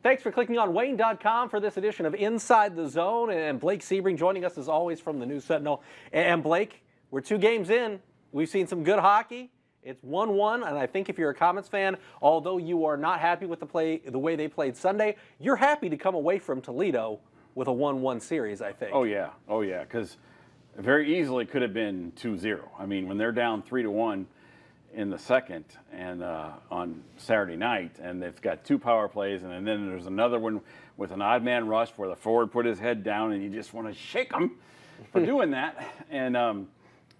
Thanks for clicking on Wayne.com for this edition of Inside the Zone. And Blake Sebring joining us as always from the News Sentinel. And Blake, we're 2 games in. We've seen some good hockey. It's 1-1, and I think if you're a Komets fan, although you are not happy with the way they played Sunday, you're happy to come away from Toledo with a 1-1 series, I think. Oh yeah, because very easily could have been 2-0. I mean, when they're down 3-1 in the second and on Saturday night, and they've got 2 power plays, and then there's another one with an odd man rush where the forward put his head down, and you just want to shake him for doing that. And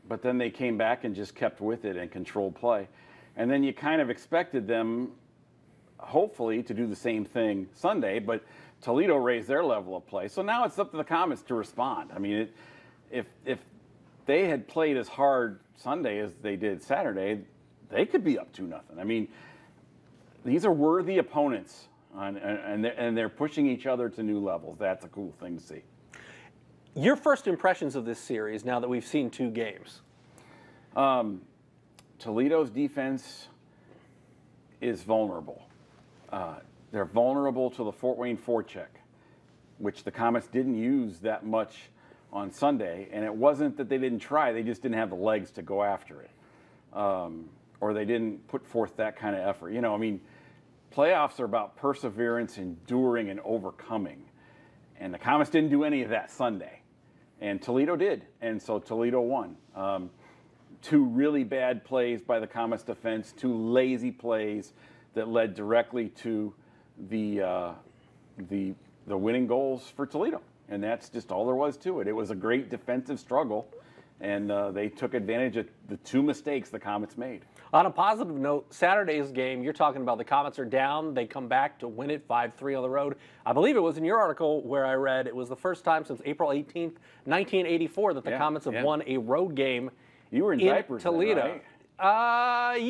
but then they came back and just kept with it and controlled play. And then you kind of expected them, hopefully, to do the same thing Sunday, but Toledo raised their level of play. So now it's up to the Komets to respond. I mean, if they had played as hard Sunday as they did Saturday, they could be up 2-0. I mean, these are worthy opponents, and they're pushing each other to new levels. That's a cool thing to see. Your first impressions of this series now that we've seen 2 games? Toledo's defense is vulnerable. They're vulnerable to the Fort Wayne forecheck, which the Komets didn't use that much on Sunday. And it wasn't that they didn't try, they just didn't have the legs to go after it. Or they didn't put forth that kind of effort. You know, I mean, playoffs are about perseverance, enduring, and overcoming. And the Komets didn't do any of that Sunday. And Toledo did, and so Toledo won. 2 really bad plays by the Komets defense, 2 lazy plays that led directly to the winning goals for Toledo. And that's just all there was to it. It was a great defensive struggle, and they took advantage of the 2 mistakes the Komets made. On a positive note, Saturday's game, you're talking about the Komets are down. They come back to win it 5-3 on the road. I believe it was in your article where I read it was the first time since April 18th, 1984 that the Komets have won a road game. You were in diapers Toledo. then, right?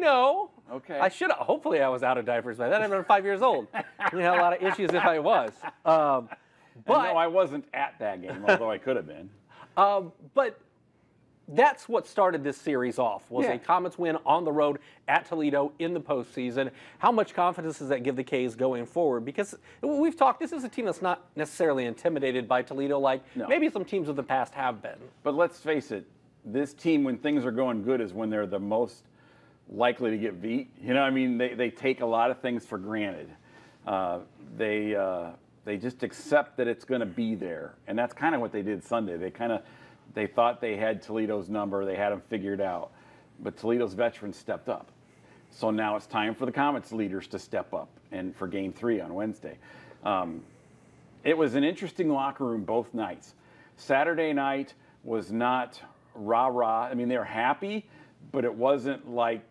No. Okay. I should have. Hopefully I was out of diapers by then. I've been 5 years old. We had a lot of issues if I was. But no, I wasn't at that game, although I could have been. But that's what started this series off, was a Komets win on the road at Toledo in the postseason. How much confidence does that give the K's going forward? Because we've talked, this is a team that's not necessarily intimidated by Toledo like maybe some teams of the past have been. But let's face it, this team, when things are going good, is when they're the most likely to get beat. You know, I mean, they take a lot of things for granted. They just accept that it's going to be there. And that's kind of what they did Sunday. They thought they had Toledo's number. They had them figured out. But Toledo's veterans stepped up. So now it's time for the Komets leaders to step up and for Game 3 on Wednesday. It was an interesting locker room both nights. Saturday night was not rah-rah. I mean, they were happy, but it wasn't like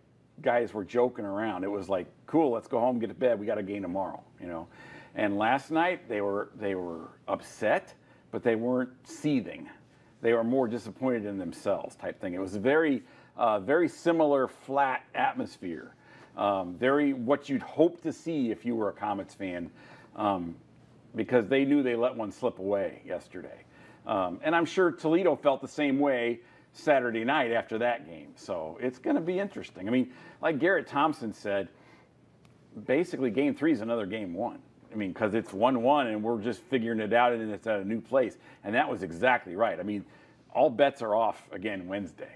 guys were joking around. It was like, cool, let's go home, get to bed. We got a game tomorrow, you know. And last night they were upset, but they weren't seething. They were more disappointed in themselves type thing. It was a very similar flat atmosphere. Very what you'd hope to see if you were a Komets fan, because they knew they let one slip away yesterday. And I'm sure Toledo felt the same way Saturday night after that game. So it's going to be interesting. I mean, like Garrett Thompson said, basically Game 3 is another Game 1. I mean, because it's 1-1 and we're just figuring it out and it's at a new place. And that was exactly right. I mean, all bets are off again Wednesday.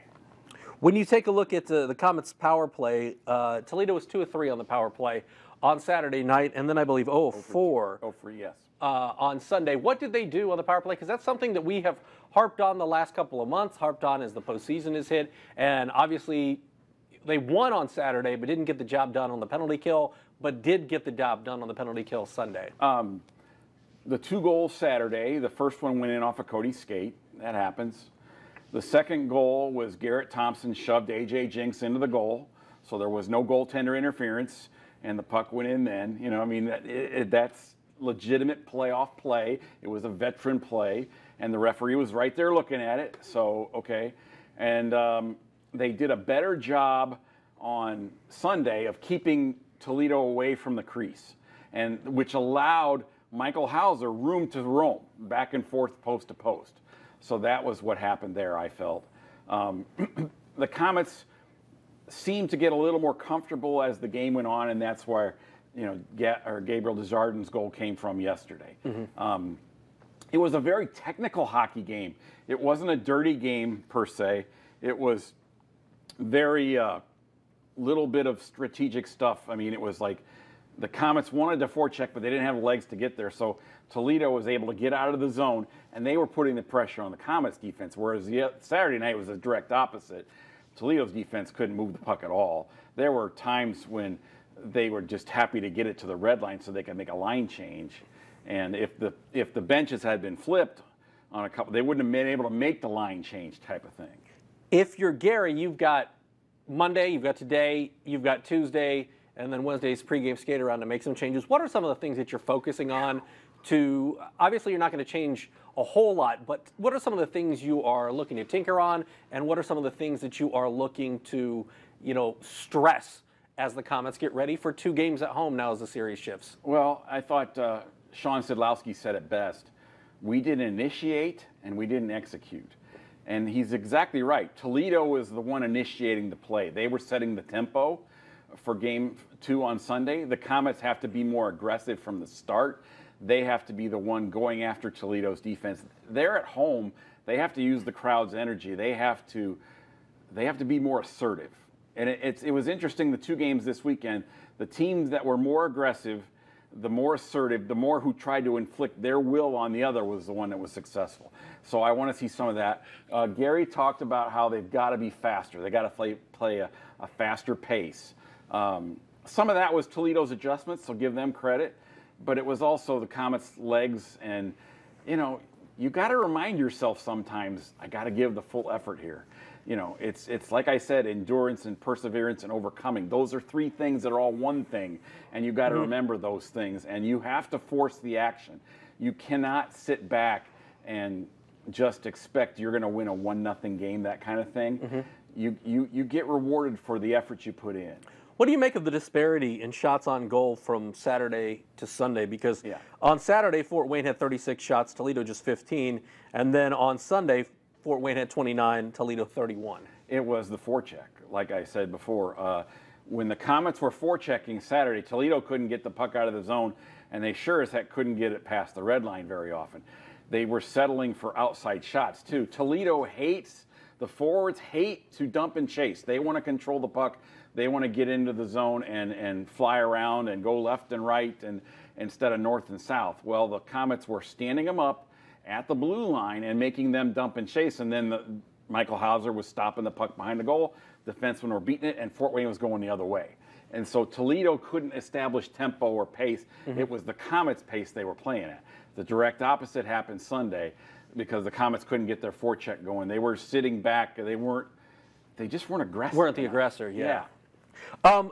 When you take a look at the Komets' power play, Toledo was 2 of 3 on the power play on Saturday night, and then I believe 0 of 4. 0 for yes. On Sunday. What did they do on the power play? Because that's something that we have harped on the last couple of months, harped on as the postseason has hit, and obviously they won on Saturday but didn't get the job done on the penalty kill, but did get the job done on the penalty kill Sunday. The 2 goals Saturday, the first one went in off of Cody's skate. That happens. The second goal was Garrett Thompson shoved A.J. Jinks into the goal, so there was no goaltender interference, and the puck went in then. You know, I mean, that's legitimate playoff play. It was a veteran play, and the referee was right there looking at it, so okay. And they did a better job on Sunday of keeping Toledo away from the crease, and which allowed Michael Hauser room to roam back and forth post to post. So that was what happened there, I felt. The Komets seemed to get a little more comfortable as the game went on, and that's why Gabriel Desjardins' goal came from yesterday. It was a very technical hockey game. It wasn't a dirty game per se. It was very little bit of strategic stuff. I mean, it was like the Komets wanted to forecheck, but they didn't have legs to get there. So Toledo was able to get out of the zone, and they were putting the pressure on the Komets defense, whereas Saturday night was a direct opposite. Toledo's defense couldn't move the puck at all. There were times when they were just happy to get it to the red line so they could make a line change. And if the benches had been flipped on a couple, they wouldn't have been able to make the line change type of thing. If you're Gary, you've got Monday, you've got today, you've got Tuesday, and then Wednesday's pregame skate around to make some changes. What are some of the things that you're focusing on to, obviously you're not going to change a whole lot, but what are some of the things you are looking to tinker on, and what are some of the things that you are looking to, stress as the Komets get ready for 2 games at home now as the series shifts? Well, I thought Sean Sidlowski said it best. We didn't initiate and we didn't execute. And he's exactly right. Toledo was the one initiating the play. They were setting the tempo for game 2 on Sunday. The Komets have to be more aggressive from the start. They have to be the one going after Toledo's defense. They're at home. They have to use the crowd's energy. They have to be more assertive. And it was interesting, the 2 games this weekend, the teams that were more aggressive, the more assertive, the more who tried to inflict their will on the other was the one that was successful. So I want to see some of that. Gary talked about how they've got to be faster. They've got to play a faster pace. Some of that was Toledo's adjustments, so give them credit. But it was also the Komets' legs. And, you got to remind yourself sometimes, I got to give the full effort here. It's like I said, endurance and perseverance and overcoming. Those are 3 things that are all one thing, and you got to remember those things. And you have to force the action. You cannot sit back and just expect you're going to win a 1-0 game, that kind of thing. You get rewarded for the effort you put in. What do you make of the disparity in shots on goal from Saturday to Sunday? Because on Saturday, Fort Wayne had 36 shots, Toledo just 15, and then on Sunday, Fort Wayne had 29, Toledo 31. It was the forecheck, like I said before. When the Komets were forechecking Saturday, Toledo couldn't get the puck out of the zone, and they sure as heck couldn't get it past the red line very often. They were settling for outside shots, too. Toledo the forwards hate to dump and chase. They want to control the puck. They want to get into the zone and fly around and go left and right and instead of north and south. Well, the Komets were standing them up at the blue line and making them dump and chase, and then Michael Hauser was stopping the puck behind the goal. Defensemen were beating it, and Fort Wayne was going the other way. And so Toledo couldn't establish tempo or pace. It was the Komets' pace they were playing at. The direct opposite happened Sunday because the Komets couldn't get their forecheck going. They were sitting back. They just weren't aggressive. Weren't the aggressor, yeah.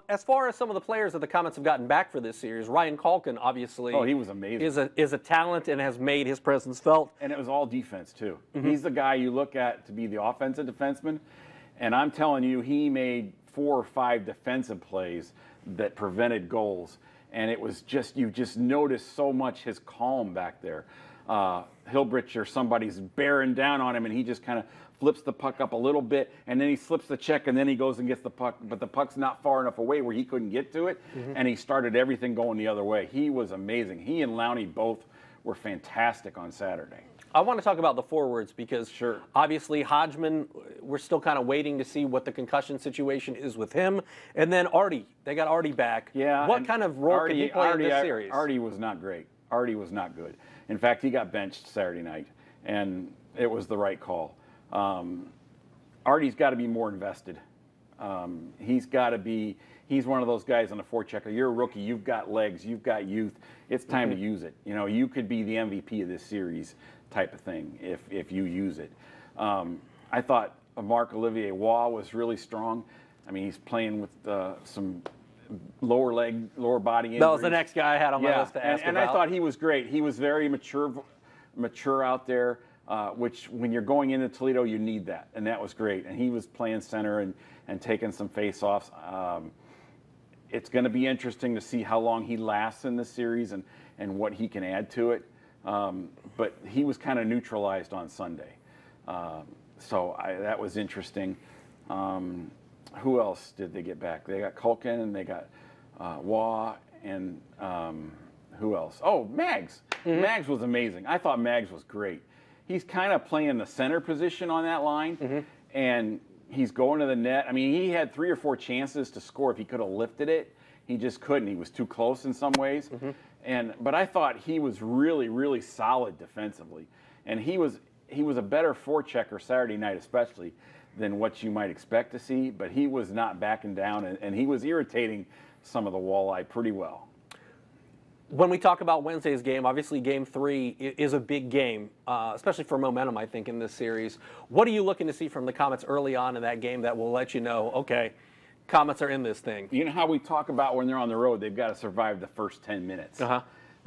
As far as some of the players that the Komets have gotten back for this series, Ryan Culkin obviously he was amazing. Is a talent and has made his presence felt. And it was all defense too. He's the guy you look at to be the offensive defenseman, and I'm telling you, he made 4 or 5 defensive plays that prevented goals, and it was you just noticed so much his calm back there. Hilbrich or somebody's bearing down on him, and he just kind of flips the puck up a little bit, and then he slips the check, and then he goes and gets the puck, but the puck's not far enough away where he couldn't get to it, and he started everything going the other way. He was amazing. He and Lowney both were fantastic on Saturday. I want to talk about the forwards because obviously Hodgman, we're still kind of waiting to see what the concussion situation is with him. And then Artie, they got Artie back. Yeah. What kind of role can he play in this series? Artie was not great. Artie was not good. In fact, he got benched Saturday night, and it was the right call. Artie's got to be more invested. He's one of those guys on the forechecker. You're a rookie. You've got legs. You've got youth. It's time to use it. You could be the MVP of this series type of thing if you use it. I thought Marc-Olivier Waugh was really strong. I mean, he's playing with some lower body injuries. That was the next guy I had on my list to ask about. And I thought he was great. He was very mature out there, which when you're going into Toledo, you need that. And that was great. And he was playing center and taking some face-offs. It's going to be interesting to see how long he lasts in this series and what he can add to it. But he was kind of neutralized on Sunday. So that was interesting. Who else did they get back? They got Culkin and they got Waugh and who else? Oh, Mags. Mags was amazing. I thought Mags was great. He's kind of playing the center position on that line, and he's going to the net. I mean, he had 3 or 4 chances to score if he could have lifted it. He just couldn't. He was too close in some ways. But I thought he was really, really solid defensively, and he was a better forechecker Saturday night, especially than what you might expect to see. But he was not backing down, and he was irritating some of the walleye pretty well. When we talk about Wednesday's game, obviously Game 3 is a big game, especially for momentum, I think, in this series. What are you looking to see from the Komets early on in that game that will let you know, okay, Komets are in this thing? You know how we talk about when they're on the road, they've got to survive the first 10 minutes.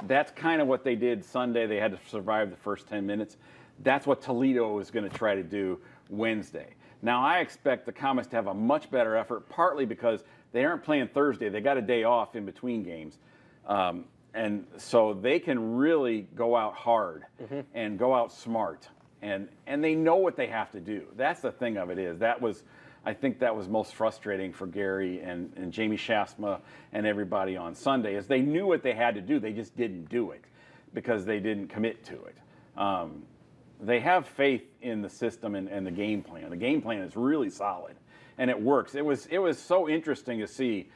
That's kind of what they did Sunday. They had to survive the first 10 minutes. That's what Toledo is going to try to do Wednesday. Now, I expect the Komets to have a much better effort, partly because they aren't playing Thursday. They got a day off in between games. And so they can really go out hard and go out smart. And they know what they have to do. That's the thing of it is. I think that was most frustrating for Gary and Jamie Shasma and everybody on Sunday, is they knew what they had to do. They just didn't do it because they didn't commit to it. They have faith in the system and the game plan. The game plan is really solid, and it works. It was so interesting to see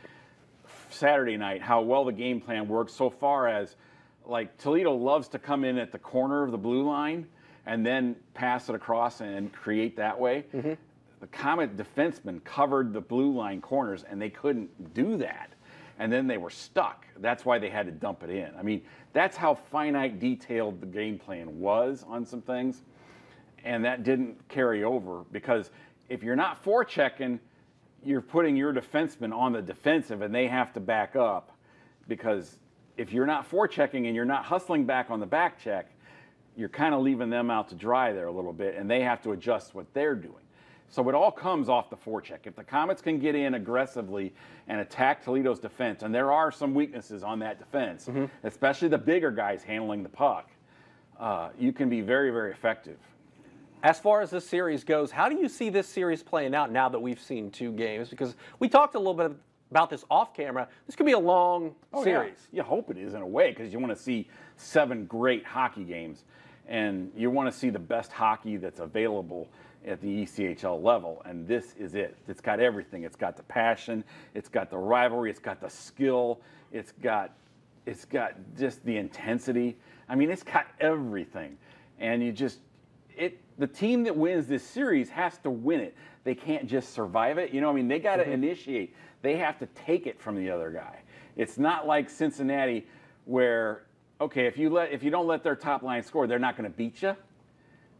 Saturday night how well the game plan works, so far as, like, Toledo loves to come in at the corner of the blue line and then pass it across and create that way. The Komet defensemen covered the blue line corners, and they couldn't do that. And then they were stuck. That's why they had to dump it in. I mean, that's how finite detailed the game plan was on some things. And that didn't carry over, because if you're not forechecking, you're putting your defensemen on the defensive, and they have to back up. Because if you're not forechecking and you're not hustling back on the back check, you're kind of leaving them out to dry there a little bit, and they have to adjust what they're doing. So it all comes off the forecheck. If the Komets can get in aggressively and attack Toledo's defense, and there are some weaknesses on that defense, especially the bigger guys handling the puck, you can be very, very effective. As far as this series goes, how do you see this series playing out now that we've seen 2 games? Because we talked a little bit about this off camera. This could be a long series. Yeah. You hope it is, in a way, because you want to see 7 great hockey games, and you want to see the best hockey that's available at the ECHL level, and this is it. It's got everything. It's got the passion, it's got the rivalry, it's got the skill, it's got just the intensity. I mean, it's got everything. And the team that wins this series has to win it. They can't just survive it. You know, I mean, they got to initiate. They have to take it from the other guy. It's not like Cincinnati, where, okay, if you don't let their top line score, they're not going to beat you.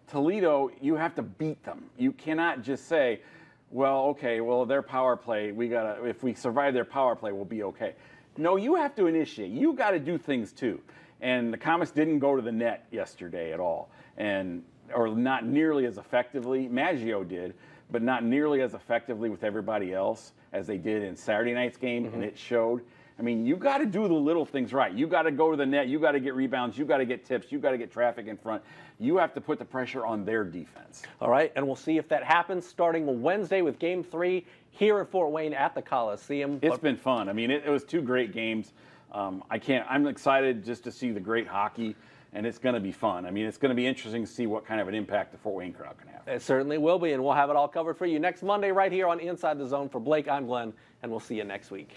Toledo, you have to beat them. You cannot just say, well, okay, well, their power play, if we survive their power play, we'll be okay. No, you have to initiate. You got to do things too. And the Komets didn't go to the net yesterday at all, or not nearly as effectively. Maggio did, but not nearly as effectively with everybody else as they did in Saturday night's game, and it showed. I mean, you got to do the little things right. You got to go to the net. You got to get rebounds. You got to get tips. You got to get traffic in front. You have to put the pressure on their defense. All right, and we'll see if that happens starting Wednesday with Game 3 here in Fort Wayne at the Coliseum. It's been fun. I mean, it was 2 great games. I'm excited just to see the great hockey, and it's going to be fun. I mean, it's going to be interesting to see what kind of an impact the Fort Wayne crowd can have. It certainly will be, and we'll have it all covered for you next Monday right here on Inside the Zone. For Blake, I'm Glenn, and we'll see you next week.